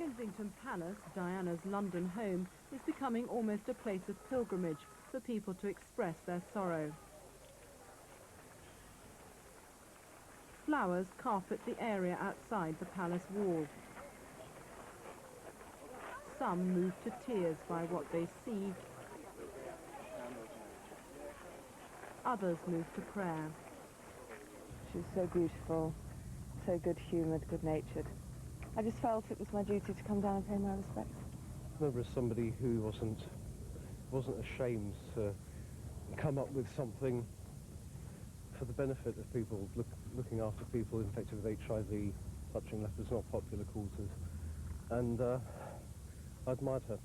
Kensington Palace, Diana's London home, is becoming almost a place of pilgrimage for people to express their sorrow. Flowers carpet the area outside the palace wall. Some move to tears by what they see. Others move to prayer. She was so beautiful, so good-humoured, good-natured. I just felt it was my duty to come down and pay my respects. Remember, as somebody who wasn't ashamed to come up with something for the benefit of people, looking after people infected with HIV, touching lepers, not popular causes, and I admired her.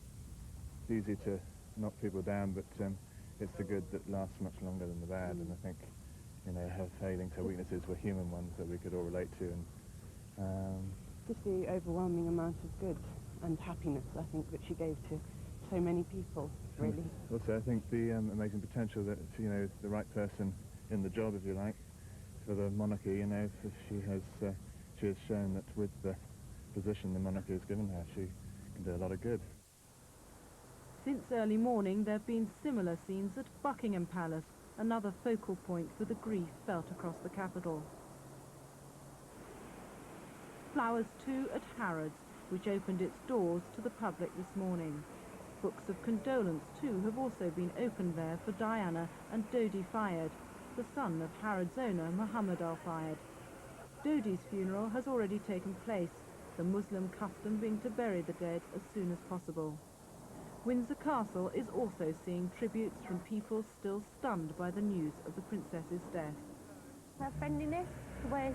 It's easy to knock people down, but it's the good that lasts much longer than the bad, and I think, you know, her failings, her weaknesses were human ones that we could all relate to, and just the overwhelming amount of good and happiness, I think, that she gave to so many people, really. Also, I think the amazing potential that, you know, the right person in the job, if you like, for the monarchy, you know, she has shown that with the position the monarchy has given her, she can do a lot of good. Since early morning, there have been similar scenes at Buckingham Palace, another focal point for the grief felt across the capital. Flowers too at Harrods, which opened its doors to the public this morning. Books of condolence too have also been opened there for Diana and Dodi Fayed, the son of Harrods owner Muhammad Al Fayed. Dodi's funeral has already taken place, the Muslim custom being to bury the dead as soon as possible. Windsor Castle is also seeing tributes from people still stunned by the news of the princess's death. Her friendliness, the way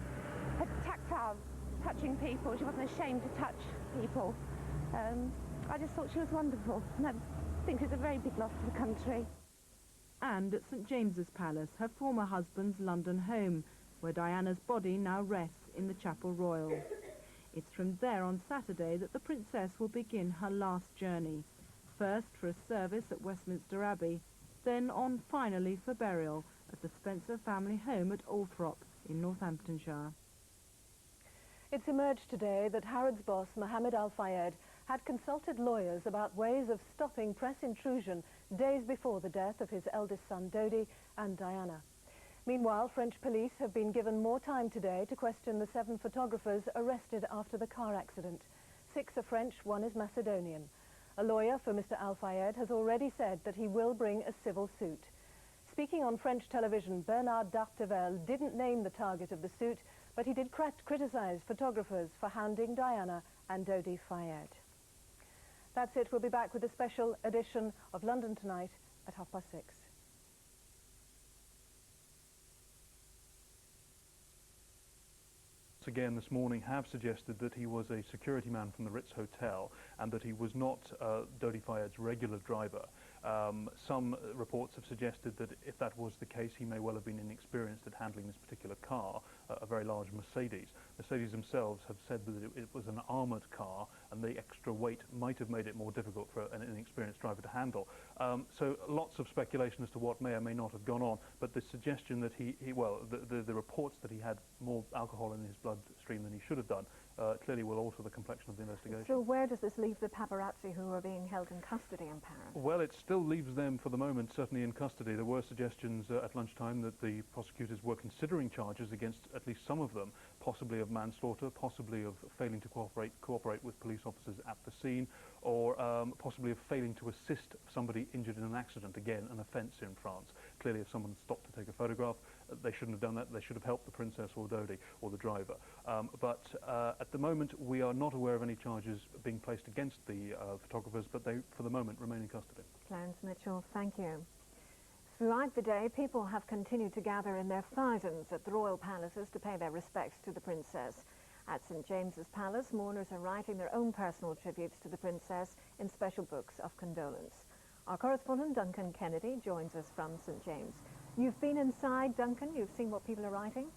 her tactile, touching people, she wasn't ashamed to touch people. I just thought she was wonderful, and I think it's a very big loss to the country. And at St James's Palace, her former husband's London home, where Diana's body now rests in the Chapel Royal. It's from there on Saturday that the princess will begin her last journey. First for a service at Westminster Abbey, then on finally for burial at the Spencer family home at Althorp in Northamptonshire. It's emerged today that Harrods boss Mohammed Al Fayed had consulted lawyers about ways of stopping press intrusion days before the death of his eldest son Dodi and Diana. Meanwhile, French police have been given more time today to question the 7 photographers arrested after the car accident. 6 are French, 1 is Macedonian. A lawyer for Mr. Al Fayed has already said that he will bring a civil suit. Speaking on French television, Bernard Dartevel didn't name the target of the suit, but he did criticize photographers for hounding Diana and Dodi Fayed. That's it. We'll be back with a special edition of London Tonight at 6:30. Again this morning have suggested that he was a security man from the Ritz Hotel and that he was not Dodi Fayed's regular driver. Some reports have suggested that if that was the case, he may well have been inexperienced at handling this particular car, a very large Mercedes. Mercedes themselves have said that it was an armoured car and the extra weight might have made it more difficult for an inexperienced driver to handle. So lots of speculation as to what may or may not have gone on, but the suggestion that the reports that he had more alcohol in his bloodstream than he should have done clearly will alter the complexion of the investigation. So where does this leave the paparazzi who are being held in custody in Paris? Well, it still leaves them for the moment certainly in custody. There were suggestions at lunchtime that the prosecutors were considering charges against at least some of them, possibly of manslaughter, possibly of failing to cooperate with police officers at the scene, or possibly of failing to assist somebody injured in an accident, again an offence in France. Clearly if someone stopped to take a photograph, they shouldn't have done that. They should have helped the princess or Dodi or the driver. But at the moment we are not aware of any charges being placed against the photographers, but they for the moment remain in custody. Clarence Mitchell, thank you. Throughout the day, people have continued to gather in their thousands at the royal palaces to pay their respects to the princess. At St James's Palace, mourners are writing their own personal tributes to the princess in special books of condolence. Our correspondent Duncan Kennedy joins us from St James. You've been inside, Duncan. You've seen what people are writing?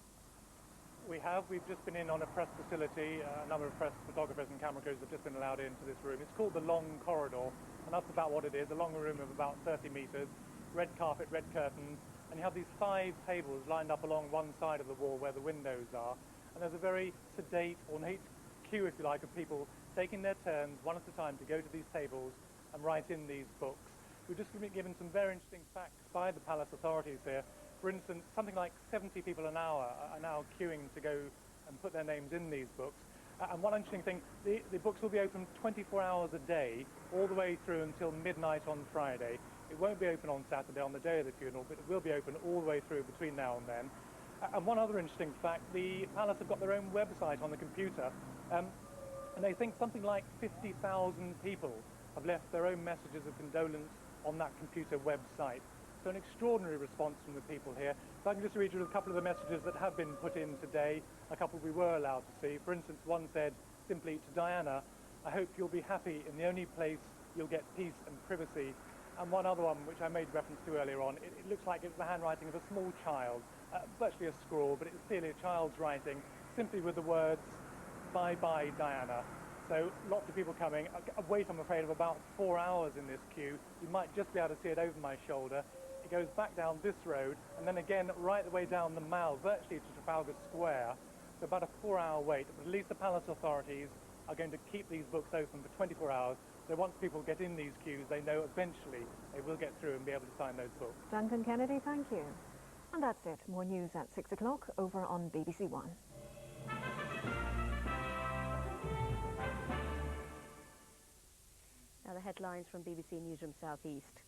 We have. We've just been in on a press facility. A number of press photographers and camera crews have just been allowed into this room. It's called the Long Corridor, and that's about what it is, a long room of about 30 metres, red carpet, red curtains, and you have these 5 tables lined up along one side of the wall where the windows are, and there's a very sedate, ornate queue, if you like, of people taking their turns one at a time to go to these tables and write in these books. We've just been given some very interesting facts by the palace authorities here. For instance, something like 70 people an hour are now queuing to go and put their names in these books. And one interesting thing, the books will be open 24 hours a day, all the way through until midnight on Friday. It won't be open on Saturday on the day of the funeral, but it will be open all the way through between now and then. And one other interesting fact, the palace have got their own website on the computer, and they think something like 50,000 people have left their own messages of condolence on that computer website. So an extraordinary response from the people here. If I can just read you a couple of the messages that have been put in today, a couple we were allowed to see. For instance, one said simply, "To Diana, I hope you'll be happy in the only place you'll get peace and privacy." And one other one, which I made reference to earlier on, it looks like it's the handwriting of a small child, virtually a scrawl, but it's clearly a child's writing, simply with the words, "Bye-bye, Diana." So lots of people coming. A wait, I'm afraid, of about 4 hours in this queue. You might just be able to see it over my shoulder. It goes back down this road, and then again right the way down the Mall, virtually to Trafalgar Square. So about a 4-hour wait, but at least the palace authorities are going to keep these books open for 24 hours. So once people get in these queues, they know eventually they will get through and be able to sign those books. Duncan Kennedy, thank you. And that's it. More news at 6 o'clock over on BBC One. Now the headlines from BBC Newsroom South East.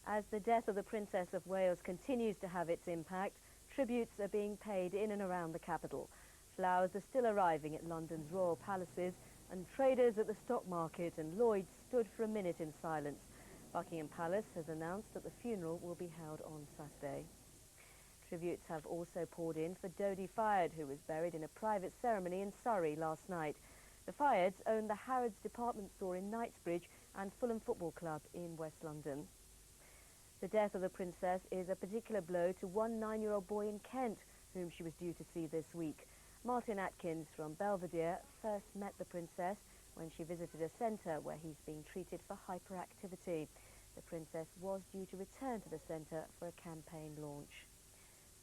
As the death of the Princess of Wales continues to have its impact, tributes are being paid in and around the capital. Flowers are still arriving at London's royal palaces, and traders at the stock market and Lloyd's stood for a minute in silence. Buckingham Palace has announced that the funeral will be held on Saturday. Tributes have also poured in for Dodi Fayed, who was buried in a private ceremony in Surrey last night. The Fayeds own the Harrods department store in Knightsbridge and Fulham Football Club in West London. The death of the princess is a particular blow to one 9-year-old boy in Kent, whom she was due to see this week. Martin Atkins from Belvedere first met the princess when she visited a centre where he's being treated for hyperactivity. The princess was due to return to the centre for a campaign launch.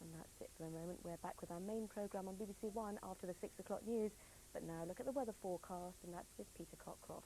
And that's it for the moment. We're back with our main programme on BBC One after the 6 o'clock news. But now look at the weather forecast, and that's with Peter Cockcroft.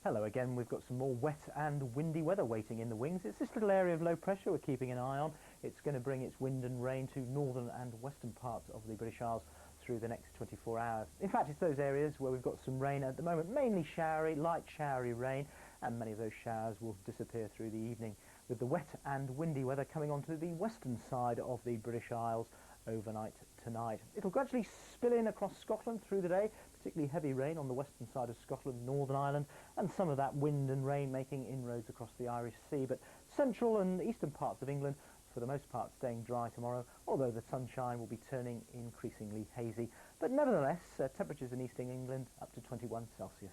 Hello again. We've got some more wet and windy weather waiting in the wings. It's this little area of low pressure we're keeping an eye on. It's going to bring its wind and rain to northern and western parts of the British Isles through the next 24 hours. In fact, it's those areas where we've got some rain at the moment, mainly showery, light showery rain, and many of those showers will disappear through the evening, with the wet and windy weather coming onto the western side of the British Isles overnight tonight. It'll gradually spill in across Scotland through the day, particularly heavy rain on the western side of Scotland, Northern Ireland, and some of that wind and rain making inroads across the Irish Sea. But central and eastern parts of England, for the most part, staying dry tomorrow, although the sunshine will be turning increasingly hazy. But nevertheless, temperatures in eastern England up to 21 Celsius.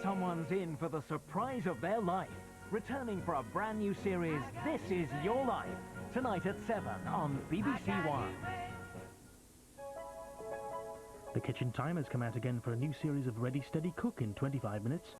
Someone's in for the surprise of their life. Returning for a brand new series, This Is Your Life, tonight at 7 on BBC One. The Kitchen Time has come out again for a new series of Ready Steady Cook in 25 minutes.